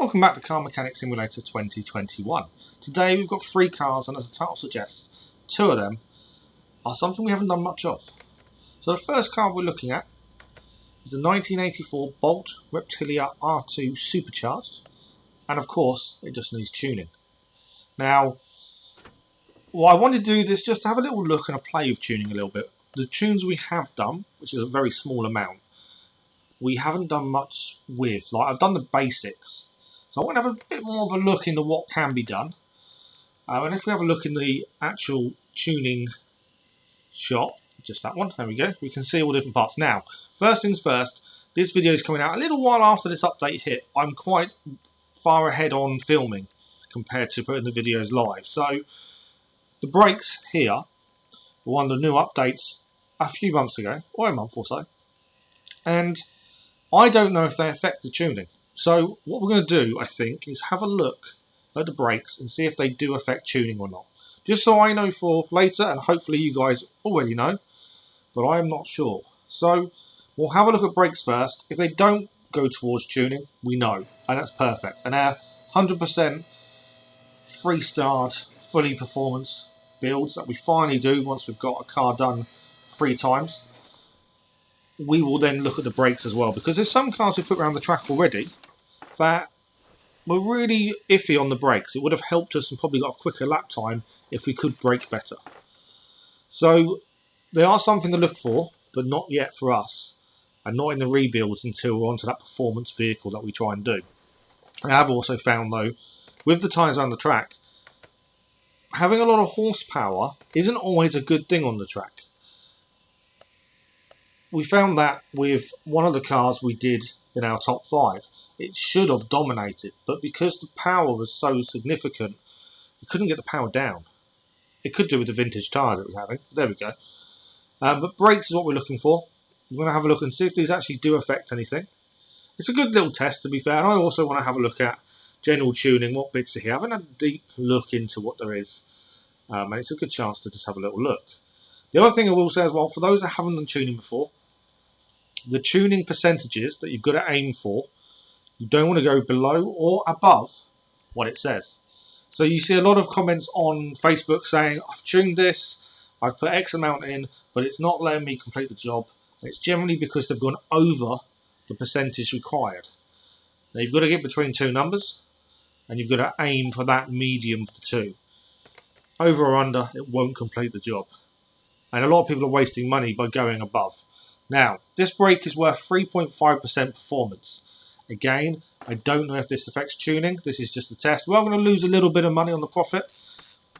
Welcome back to Car Mechanic Simulator 2021. Today we've got 3 cars, and as the title suggests, 2 of them are something we haven't done much of. So the first car we're looking at is the 1984 Bolt Reptilia R2 Supercharged, and of course it just needs tuning. Now, what I wanted to do is just to have a little look and a play with tuning a little bit. The tunes we have done, which is a very small amount, we haven't done much with. Like, I've done the basics. So I want to have a bit more of a look into what can be done. And if we have a look in the actual tuning shop, just that one, there we go, we can see all different parts. Now, first things first, this video is coming out a little while after this update hit. I'm quite far ahead on filming compared to putting the videos live. So the brakes here were one of the new updates a few months ago, or a month or so. And I don't know if they affect the tuning. So what we're going to do, I think, is have a look at the brakes and see if they do affect tuning or not. Just so I know for later, and hopefully you guys already know, but I'm not sure. So we'll have a look at brakes first. If they don't go towards tuning, we know, and that's perfect. And our 100% 3-starred, fully performance builds that we finally do once we've got a car done 3 times, we will then look at the brakes as well, because there's some cars we put around the track already that were really iffy on the brakes. It would have helped us and probably got a quicker lap time if we could brake better. So they are something to look for, but not yet for us, and not in the rebuilds until we're onto that performance vehicle that we try and do. I have also found though, with the tyres on the track, having a lot of horsepower isn't always a good thing on the track. We found that with one of the cars we did in our top 5. It should have dominated, but because the power was so significant, we couldn't get the power down. It could do with the vintage tyres it was having. There we go. But brakes is what we're looking for. We're going to have a look and see if these actually do affect anything. It's a good little test, to be fair, and I also want to have a look at general tuning, what bits are here. I haven't had a deep look into what there is, and it's a good chance to just have a little look. The other thing I will say as well, for those that haven't done tuning before, the tuning percentages that you've got to aim for, you don't want to go below or above what it says. So you see a lot of comments on Facebook saying, I've tuned this, I've put X amount in, but it's not letting me complete the job. And it's generally because they've gone over the percentage required. Now you've got to get between 2 numbers, and you've got to aim for that medium for 2. Over or under, it won't complete the job. And a lot of people are wasting money by going above. Now, this brake is worth 3.5% performance. Again, I don't know if this affects tuning. This is just a test. We're going to lose a little bit of money on the profit,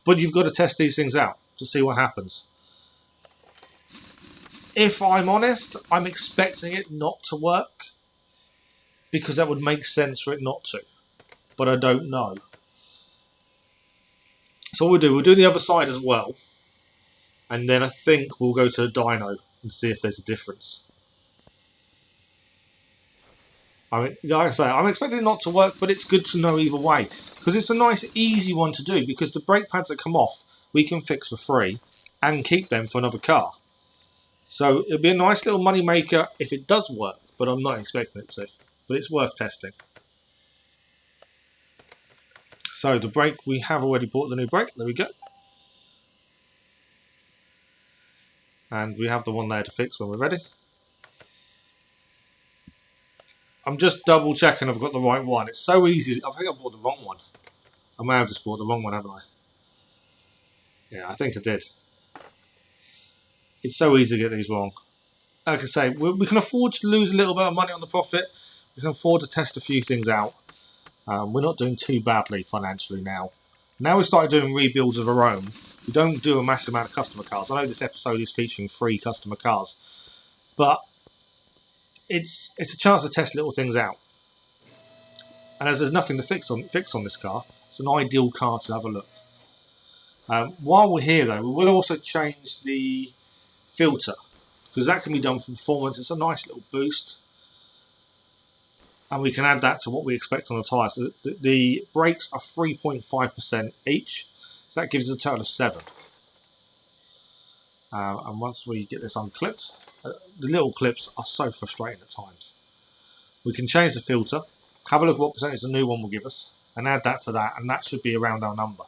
but you've got to test these things out to see what happens. If I'm honest, I'm expecting it not to work, because that would make sense for it not to, but I don't know. So what we'll do the other side as well, and then I think we'll go to the dyno and see if there's a difference. I mean, like I say, I'm expecting it not to work, but it's good to know either way, because it's a nice easy one to do, because the brake pads that come off we can fix for free and keep them for another car. So it'll be a nice little money maker if it does work, but I'm not expecting it to, but it's worth testing. So the brake, we have already bought the new brake, there we go. And we have the one there to fix when we're ready. I'm just double checking I've got the right one. It's so easy. I think I bought the wrong one. I may have just bought the wrong one, haven't I? Yeah, I think I did. It's so easy to get these wrong. Like I say, we can afford to lose a little bit of money on the profit. We can afford to test a few things out. We're not doing too badly financially now. Now we've started doing rebuilds of our own. We don't do a massive amount of customer cars. I know this episode is featuring 3 customer cars, but it's a chance to test little things out. And as there's nothing to fix on this car, it's an ideal car to have a look. While we're here though, we will also change the filter, because that can be done for performance. It's a nice little boost, and we can add that to what we expect on the tyres. So the brakes are 3.5% each, so that gives us a total of 7. And once we get this unclipped, the little clips are so frustrating at times. We can change the filter, Have a look at what percentage the new one will give us, and add that to that, and that should be around our number.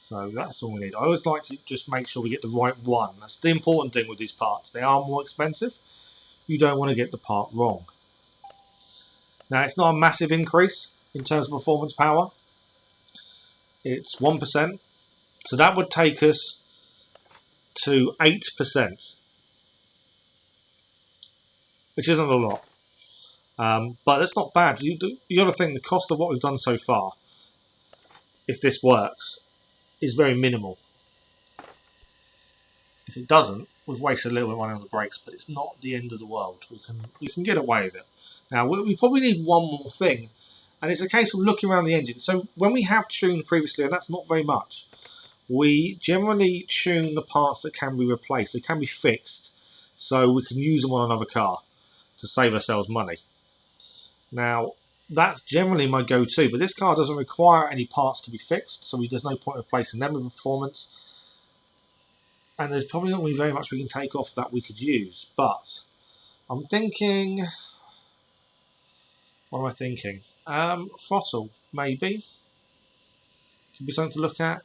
So that's all we need. I always like to just make sure we get the right one. That's the important thing with these parts. They are more expensive. You don't want to get the part wrong. Now, it's not a massive increase in terms of performance power. It's 1%. So that would take us to 8%, which isn't a lot. But it's not bad. You got to think the cost of what we've done so far, if this works, is very minimal. If it doesn't, we've wasted a little bit of money on the brakes, but it's not the end of the world. We can get away with it. Now, we probably need one more thing, and it's a case of looking around the engine. So when we have tuned previously, and that's not very much, we generally tune the parts that can be replaced. They can be fixed, so we can use them on another car to save ourselves money. Now, that's generally my go-to, but this car doesn't require any parts to be fixed, so there's no point in replacing them with performance. And there's probably not really very much we can take off that we could use, but I'm thinking... What am I thinking? Throttle, maybe. Could be something to look at.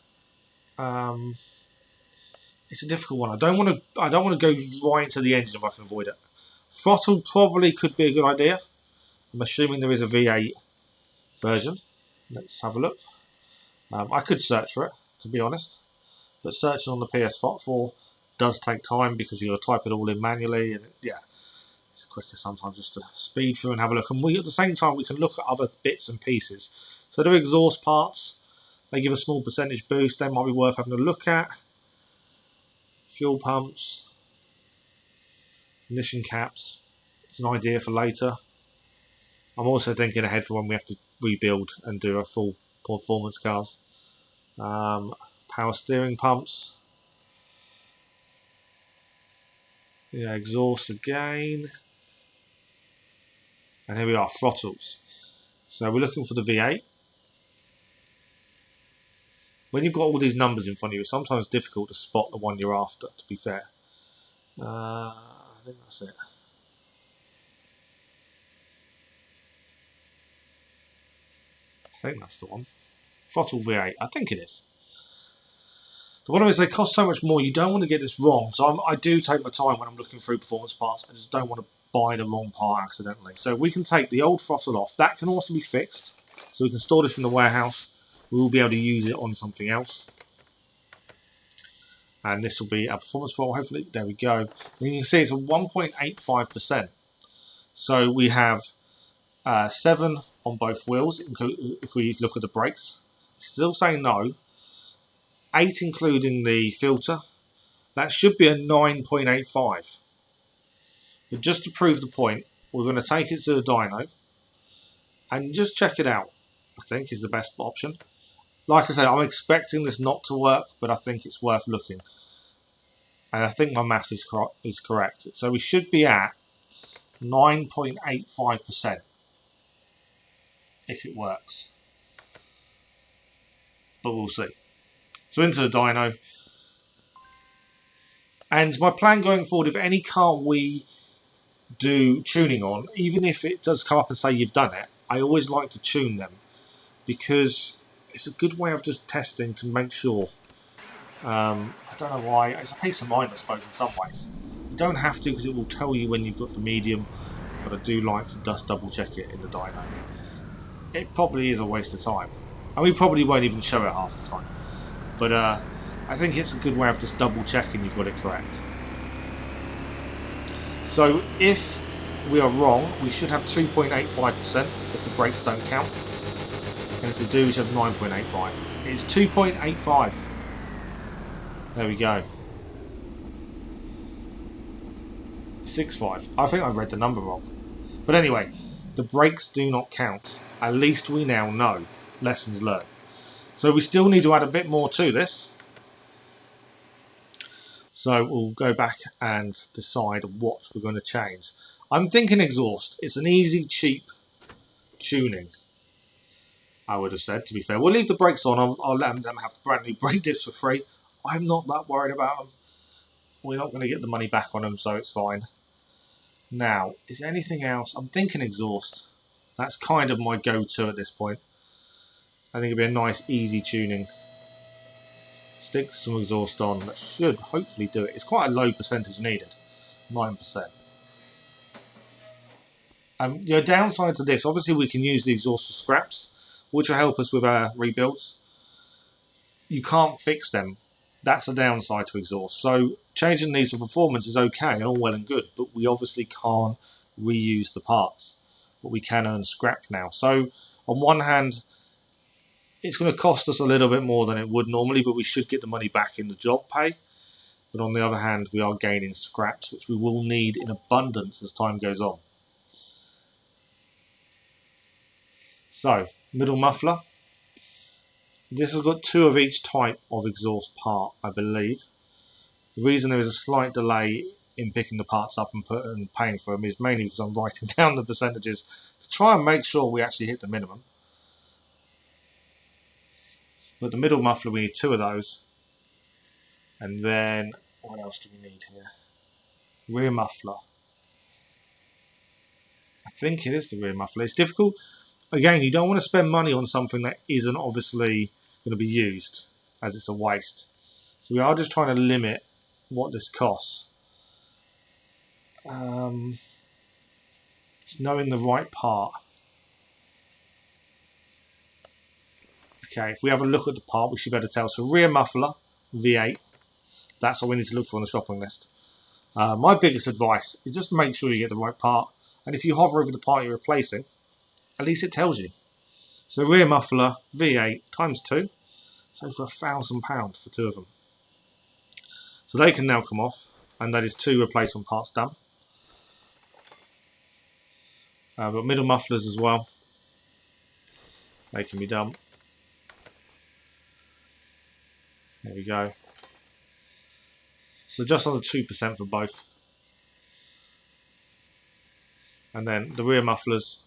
It's a difficult one. I don't want to go right into the engine if I can avoid it. Throttle probably could be a good idea. I'm assuming there is a V8 version. Let's have a look. I could search for it, to be honest, but searching on the PS4 does take time because you've got to type it all in manually, and yeah, it's quicker sometimes just to speed through and have a look. And at the same time, we can look at other bits and pieces. So there are exhaust parts. They give a small percentage boost. They might be worth having a look at. Fuel pumps, ignition caps. It's an idea for later. I'm also thinking ahead for when we have to rebuild and do a full performance cars. Power steering pumps. Yeah, exhaust again. And here we are, throttles. So we're looking for the V8. When you've got all these numbers in front of you, it's sometimes difficult to spot the one you're after, to be fair. I think that's it. I think that's the one. Throttle V8, I think it is. The problem is they cost so much more, you don't want to get this wrong. So I do take my time when I'm looking through performance parts. I just don't want to buy the wrong part accidentally. So we can take the old throttle off. That can also be fixed. So we can store this in the warehouse. We will be able to use it on something else. And this will be our performance throttle, hopefully. There we go. And you can see it's a 1.85%. So we have 7 on both wheels, if we look at the brakes. Still saying no. 8 including the filter. That should be a 9.85. But just to prove the point, we're going to take it to the dyno and just check it out. I think is the best option. Like I said, I'm expecting this not to work, but I think it's worth looking. And I think my maths is correct. So we should be at 9.85% if it works. But we'll see. So into the dyno. And my plan going forward, if any car we do tuning on, even if it does come up and say you've done it, I always like to tune them, because it's a good way of just testing to make sure. I don't know why. It's a peace of mind, I suppose, in some ways. You don't have to, because it will tell you when you've got the medium, but I do like to just double check it in the dyno. It probably is a waste of time, and we probably won't even show it half the time. But I think it's a good way of just double checking you've got it correct. So if we are wrong, we should have 2.85% if the brakes don't count. And if they do, we should have 9.85. It's 2.85. There we go. 6.5. I think I've read the number wrong. But anyway, the brakes do not count. At least we now know. Lessons learned. So we still need to add a bit more to this. So we'll go back and decide what we're going to change. I'm thinking exhaust. It's an easy, cheap tuning, I would have said, to be fair. We'll leave the brakes on. I'll let them have brand new brake discs for free. I'm not that worried about them. We're not going to get the money back on them, so it's fine. Now, is there anything else? I'm thinking exhaust. That's kind of my go-to at this point. I think it'd be a nice, easy tuning. Stick some exhaust on. That should hopefully do it. It's quite a low percentage needed, 9%. The downside to this, obviously, we can use the exhaust for scraps, which will help us with our rebuilds. You can't fix them. That's a downside to exhaust. So changing these for performance is okay and all well and good, but we obviously can't reuse the parts. But we can earn scrap now. So on one hand, it's going to cost us a little bit more than it would normally, but we should get the money back in the job pay. But on the other hand, we are gaining scraps, which we will need in abundance as time goes on. So, middle muffler. This has got 2 of each type of exhaust part, I believe. The reason there is a slight delay in picking the parts up and paying for them is mainly because I'm writing down the percentages to try and make sure we actually hit the minimum. But the middle muffler, we need 2 of those. And then, what else do we need here? Rear muffler. I think it is the rear muffler. It's difficult. Again, you don't want to spend money on something that isn't obviously going to be used, as it's a waste. So we are just trying to limit what this costs. Just knowing the right part. Okay, if we have a look at the part, we should be able to tell. So rear muffler, V8. That's all we need to look for on the shopping list. My biggest advice is just make sure you get the right part. And if you hover over the part you're replacing, at least it tells you. So rear muffler, V8 times 2. So for £1,000 for 2 of them. So they can now come off. And that is 2 replacement parts done. But middle mufflers as well. They can be done. There we go. So just under 2% for both. And then the rear mufflers,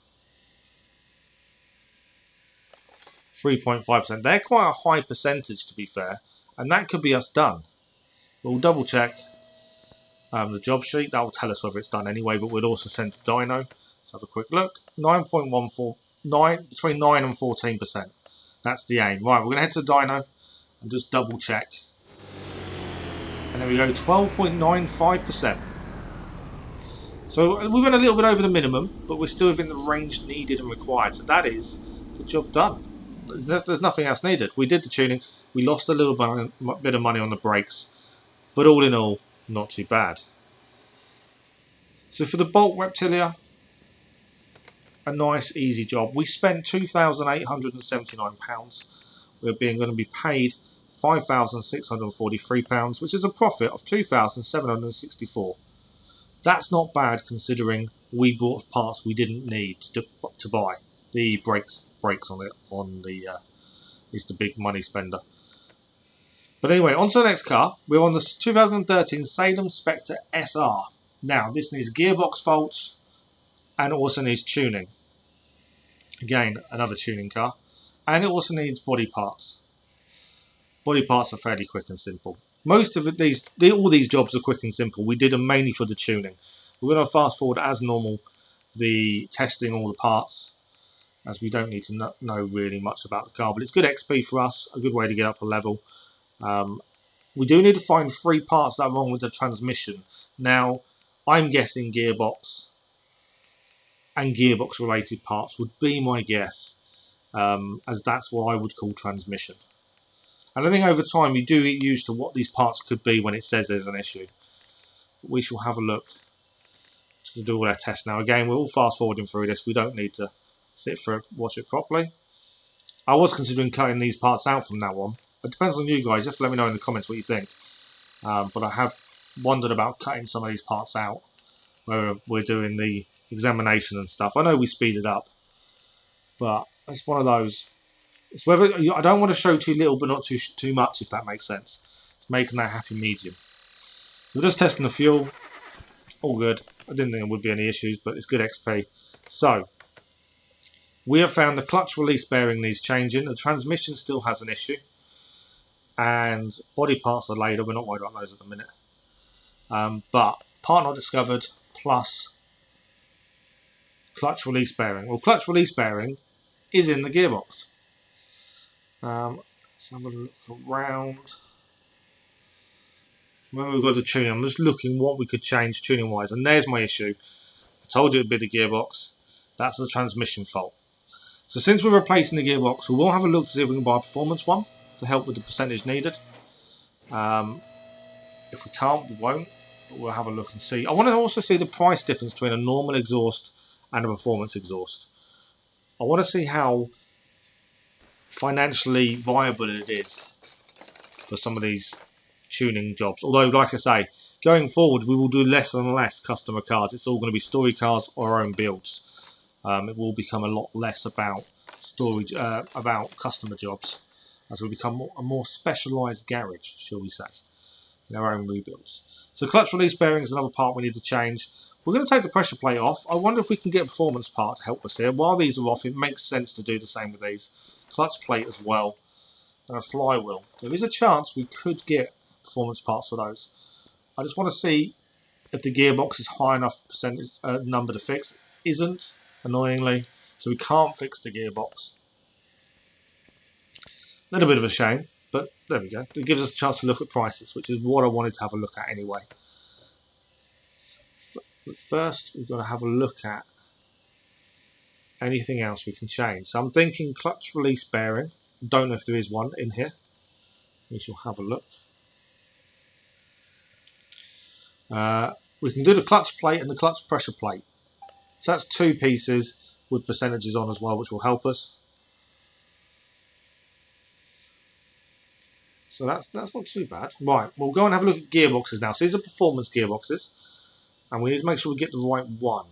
3.5%. They're quite a high percentage, to be fair. And that could be us done. We'll double check the job sheet. That will tell us whether it's done anyway, but we'll also send to dyno. Let's have a quick look. 9.14, between 9 and 14%. That's the aim. Right, we're going to head to the dyno and just double check. And there we go, 12.95%. So we went a little bit over the minimum, but we're still within the range needed and required. So that is the job done. There's nothing else needed. We did the tuning. We lost a little bit of money on the brakes, but all in all, not too bad. So for the Bolt Reptilia, a nice easy job. We spent £2,879. We're going to be paid £5,643, which is a profit of £2,764. That's not bad considering we bought parts we didn't need to buy. The brakes on the is the big money spender. But anyway, on to the next car. We're on the 2013 Salem Spectre SR. Now, this needs gearbox faults and it also needs tuning. Again, another tuning car. And it also needs body parts. Body parts are fairly quick and simple. Most of all these jobs are quick and simple. We did them mainly for the tuning. We're going to fast forward as normal the testing all the parts, as we don't need to know really much about the car. But it's good XP for us, a good way to get up a level. We do need to find 3 parts that are wrong with the transmission. Now, I'm guessing gearbox and gearbox related parts would be my guess, as that's what I would call transmission. And I think over time you do get used to what these parts could be when it says there's an issue. We shall have a look to do all our tests now. Again, we're all fast forwarding through this. We don't need to sit for it, watch it properly. I was considering cutting these parts out from now on. It depends on you guys. Just let me know in the comments what you think. But I have wondered about cutting some of these parts out where we're doing the examination and stuff. I know we speed it up, but it's one of those. It's whether I don't want to show too little, but not too much, if that makes sense. It's making that happy medium. We're just testing the fuel. All good. I didn't think there would be any issues, but it's good XP. So we have found the clutch release bearing needs changing. The transmission still has an issue, and body parts are later. We're not worried about those at the minute. But part not discovered plus clutch release bearing. Well, clutch release bearing is in the gearbox. Let's have a look around. When we've got the tuning, I'm just looking what we could change tuning wise, and there's my issue. I told you it'd be the gearbox. That's the transmission fault. So since we're replacing the gearbox, we will have a look to see if we can buy a performance one to help with the percentage needed. If we can't, we won't, but we'll have a look and see. I want to also see the price difference between a normal exhaust and a performance exhaust. I want to see how financially viable it is for some of these tuning jobs. Although, like I say, going forward we will do less and less customer cars. It's all going to be story cars or our own builds. It will become a lot less about storage, about customer jobs, as we become a more specialised garage, shall we say, in our own rebuilds. So clutch release bearing is another part we need to change. We're going to take the pressure plate off. I wonder if we can get a performance part to help us here. While these are off, it makes sense to do the same with these. Clutch plate as well, and a flywheel. There is a chance we could get performance parts for those. I just want to see if the gearbox is high enough percentage number to fix. Isn't, annoyingly, so we can't fix the gearbox. A little bit of a shame, but there we go. It gives us a chance to look at prices, which is what I wanted to have a look at anyway. But first, we've got to have a look at anything else we can change. So I'm thinking clutch release bearing. Don't know if there is one in here. We shall have a look. We can do the clutch plate and the clutch pressure plate. So that's two pieces with percentages on as well, which will help us. So that's not too bad. Right, we'll go and have a look at gearboxes now. So these are performance gearboxes, and we need to make sure we get the right one.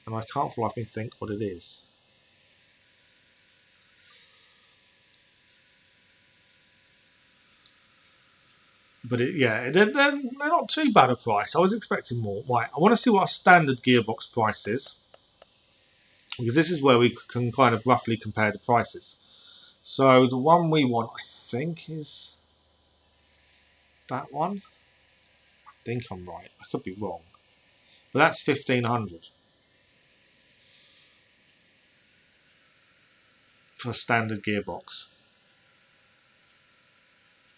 And I can't for life me think what it is. But they're not too bad a price. I was expecting more. Right, I want to see what our standard gearbox price is, because this is where we can kind of roughly compare the prices. So the one we want, I think, is that one. I think I'm right. I could be wrong, but that's 1500 for a standard gearbox.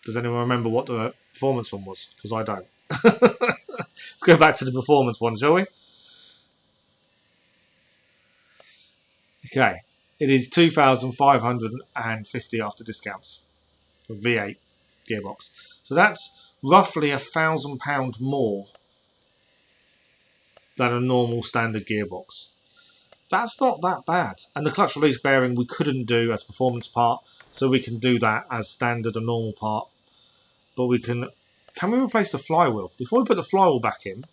Does anyone remember what the performance one was? Because I don't. Let's go back to the performance one, shall we? Okay, it is 2,550 after discounts for V8 gearbox. So that's roughly £1,000 more than a normal standard gearbox. That's not that bad. And the clutch release bearing we couldn't do as performance part, so we can do that as standard and normal part. But we can we replace the flywheel? Before we put the flywheel back in,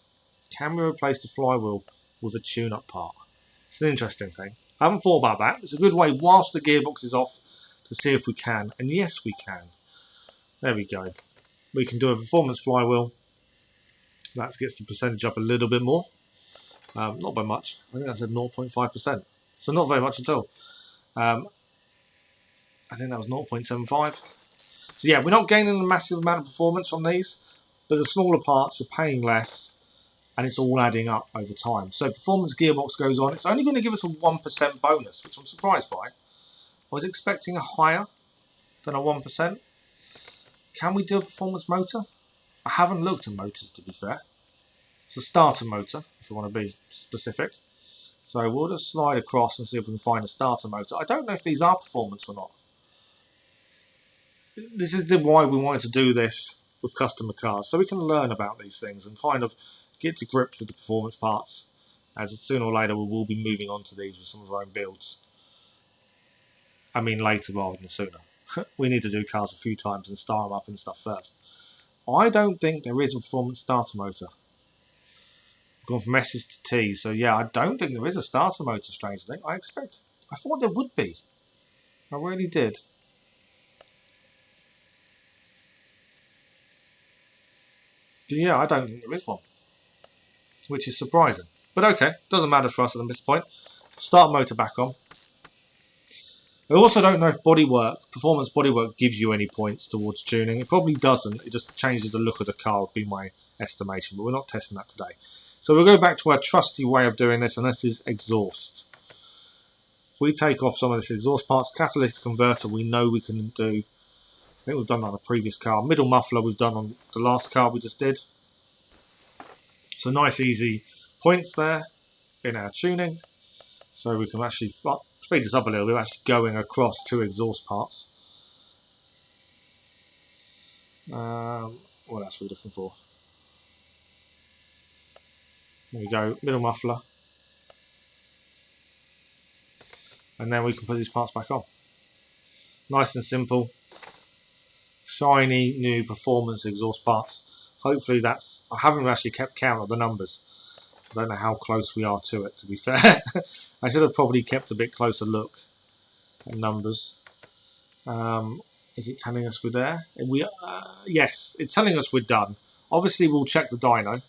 can we replace the flywheel with a tune-up part? It's an interesting thing. I haven't thought about that. It's a good way whilst the gearbox is off to see if we can. And yes, we can. There we go. We can do a performance flywheel. That gets the percentage up a little bit more. Not by much. I think that's at 0.5%. So not very much at all. I think that was 0.75. So yeah, we're not gaining a massive amount of performance from these, but the smaller parts are paying less, and it's all adding up over time. So performance gearbox goes on. It's only going to give us a 1% bonus, which I'm surprised by. I was expecting a higher than a 1%. Can we do a performance motor? I haven't looked at motors, to be fair. It's a starter motor, if you want to be specific. So we'll just slide across and see if we can find a starter motor. I don't know if these are performance or not. This is why we wanted to do this with customer cars, so we can learn about these things and kind of get to grips with the performance parts, as sooner or later we will be moving on to these with some of our own builds. I mean later rather than sooner. We need to do cars a few times and start them up and stuff first. I don't think there is a performance starter motor. I've gone from S's to T, so yeah, I don't think there is a starter motor, strangely. I thought there would be. I really did. But yeah, I don't think there is one, which is surprising. But okay, doesn't matter for us at this point. Start motor back on. I also don't know if performance bodywork gives you any points towards tuning. It probably doesn't. It just changes the look of the car, would be my estimation. But we're not testing that today. So we'll go back to our trusty way of doing this, and this is exhaust. If we take off some of this exhaust parts, catalytic converter we know we can do. I think we've done that on a previous car. Middle muffler we've done on the last car we just did. So nice easy points there in our tuning. So we can actually speed this up a little. We're actually going across two exhaust parts. What else are we looking for? There we go, middle muffler. And then we can put these parts back on. Nice and simple. Shiny new performance exhaust parts. Hopefully that's, I haven't actually kept count of the numbers. I don't know how close we are to it, to be fair. I should have probably kept a bit closer look at numbers. Is it telling us we're there? Yes, it's telling us we're done. Obviously we'll check the dyno.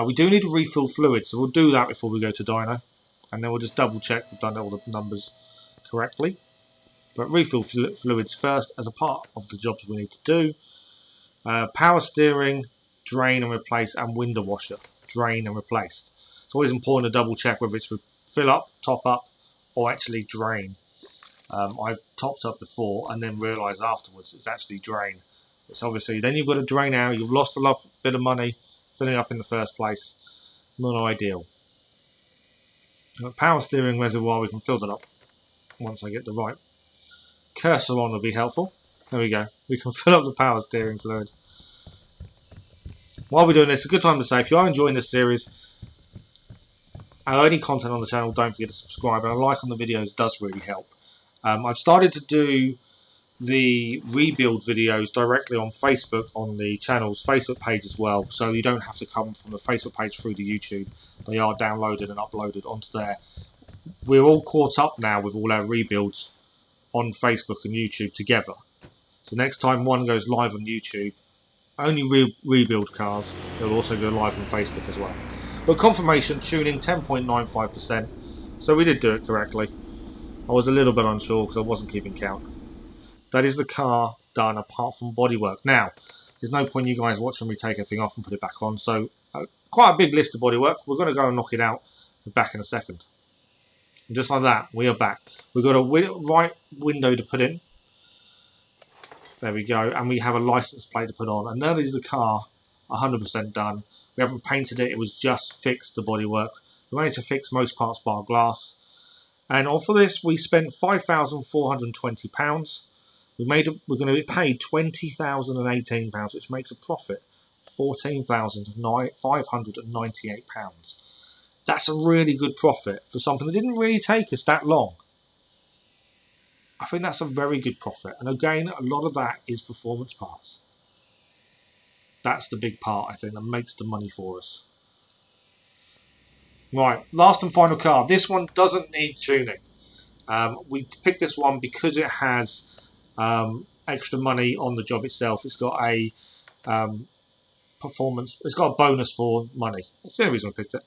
We do need to refill fluid, so we'll do that before we go to dyno. And then we'll just double check we've done all the numbers correctly. But refill fluids first as a part of the jobs we need to do. Power steering, drain and replace, and window washer, drain and replaced. It's always important to double check whether it's fill up, top up, or actually drain. I've topped up before and then realised afterwards it's actually drain. It's obviously, then you've got to drain out, you've lost a bit of money filling up in the first place. Not ideal. Power steering reservoir, we can fill that up once I get the right cursor on, will be helpful. There we go. We can fill up the power steering fluid. While we're doing this, it's a good time to say, if you are enjoying this series, our only content on the channel, don't forget to subscribe, and a like on the videos does really help. I've started to do the rebuild videos directly on Facebook, on the channel's Facebook page as well, so you don't have to come from the Facebook page through to YouTube. They are downloaded and uploaded onto there. We're all caught up now with all our rebuilds on Facebook and YouTube together. So next time one goes live on YouTube, only rebuild cars, it'll also go live on Facebook as well. But confirmation, tuning 10.95%, so we did do it correctly. I was a little bit unsure because I wasn't keeping count. That is the car done apart from bodywork. Now, there's no point you guys watching me take everything off and put it back on, so quite a big list of bodywork. We're going to go and knock it out. We're back in a second. And just like that, we are back. We've got a right window to put in. There we go. And we have a license plate to put on. And that is the car 100% done. We haven't painted it. It was just fixed, the bodywork. We managed to fix most parts bar glass. And for this, we spent £5,420. We're going to be paid £20,018, which makes a profit £14,598. That's a really good profit for something that didn't really take us that long. I think that's a very good profit. And again, a lot of that is performance parts. That's the big part, I think, that makes the money for us. Right, last and final car. This one doesn't need tuning. We picked this one because it has extra money on the job itself. It's got a performance. It's got a bonus for money. That's the only reason I picked it.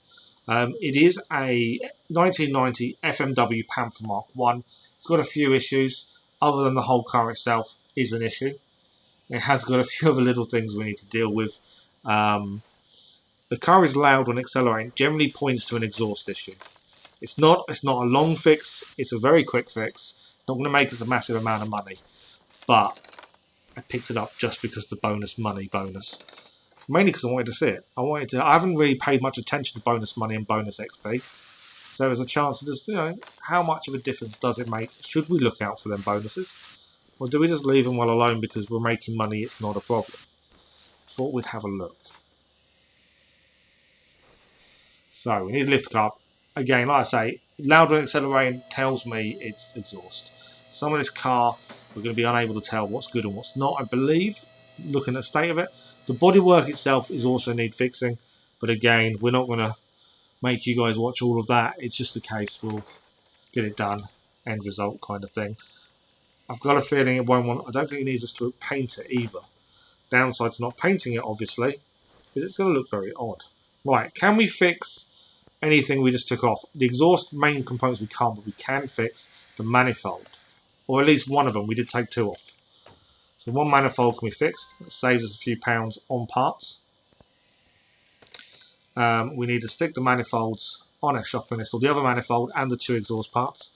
It is a 1990 FMW Panther MK1. It's got a few issues. Other than the whole car itself is an issue. It has got a few other little things we need to deal with. The car is loud when accelerating. Generally points to an exhaust issue. It's not a long fix. It's a very quick fix. It's not going to make us a massive amount of money. But I picked it up just because the bonus. Mainly because I wanted to see it. I haven't really paid much attention to bonus money and bonus XP. So there's a chance to just, how much of a difference does it make? Should we look out for them bonuses? Or do we just leave them well alone because we're making money, it's not a problem? Thought we'd have a look. So we need to lift the car up. Again, like I say, loud when accelerating tells me it's exhaust. Some of this car, we're going to be unable to tell what's good and what's not, I believe, looking at the state of it. The bodywork itself is also need fixing, but again, we're not going to make you guys watch all of that. It's just a case we'll get it done, end result kind of thing. I've got a feeling it won't want. I don't think it needs us to paint it either. Downside to not painting it, obviously, is it's going to look very odd. Right, can we fix anything we just took off? The exhaust main components we can't, but we can fix the manifold, or at least one of them. We did take two off. So one manifold can be fixed. That saves us a few pounds on parts. We need to stick the manifolds on our shopping list, or the other manifold and the 2 exhaust parts.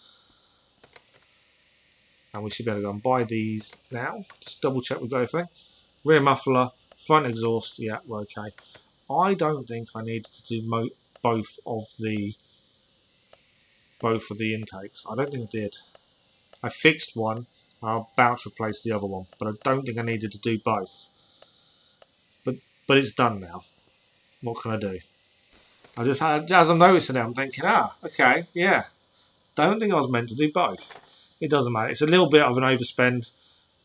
And we should be able to go and buy these now. Just double check we've got everything. Rear muffler, front exhaust, yeah, we're okay. I don't think I needed to do both of the intakes. I don't think I did. I fixed one. I'm about to replace the other one, but I don't think I needed to do both. But it's done now. What can I do? I just had, as I'm noticing it, I'm thinking, okay, yeah. Don't think I was meant to do both. It doesn't matter. It's a little bit of an overspend,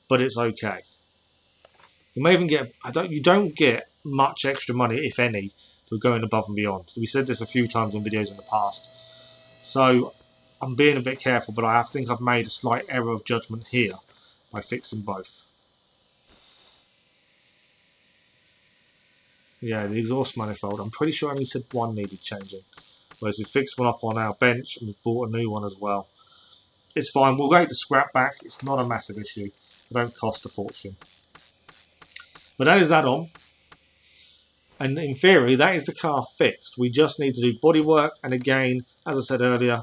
but it's okay. You may even get, you don't get much extra money, if any, for going above and beyond. We said this a few times in videos in the past. So I'm being a bit careful, but I think I've made a slight error of judgment here by fixing both. Yeah, the exhaust manifold. I'm pretty sure I only said one needed changing. Whereas we fixed one up on our bench and we've bought a new one as well. It's fine. We'll get the scrap back. It's not a massive issue. They don't cost a fortune. But that is that on. And in theory, that is the car fixed. We just need to do bodywork. And again, as I said earlier,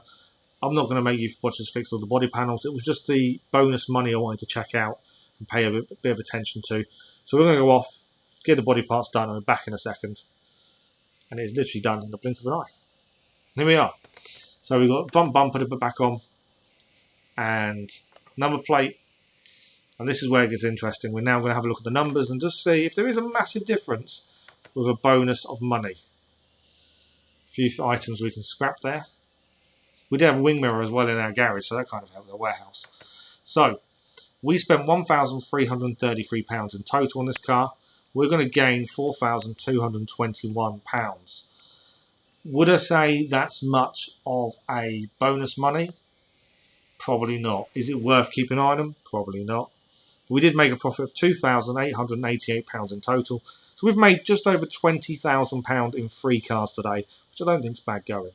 I'm not going to make you watch us fix all the body panels. It was just the bonus money I wanted to check out and pay a bit of attention to. So we're going to go off, get the body parts done, and we're back in a second. And it's literally done in the blink of an eye. Here we are. So we've got front bumper to put back on. And number plate. And this is where it gets interesting. We're now going to have a look at the numbers and just see if there is a massive difference with a bonus of money. A few items we can scrap there. We did have a wing mirror as well in our garage, so that kind of helped the warehouse. So, we spent £1,333 in total on this car. We're going to gain £4,221. Would I say that's much of a bonus money? Probably not. Is it worth keeping an eye on them? Probably not. We did make a profit of £2,888 in total. So we've made just over £20,000 in 3 cars today, which I don't think is bad going.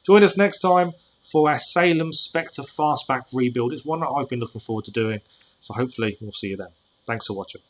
Join us next time for our Salem Spectre Fastback rebuild. It's one that I've been looking forward to doing, so hopefully we'll see you then. Thanks for watching.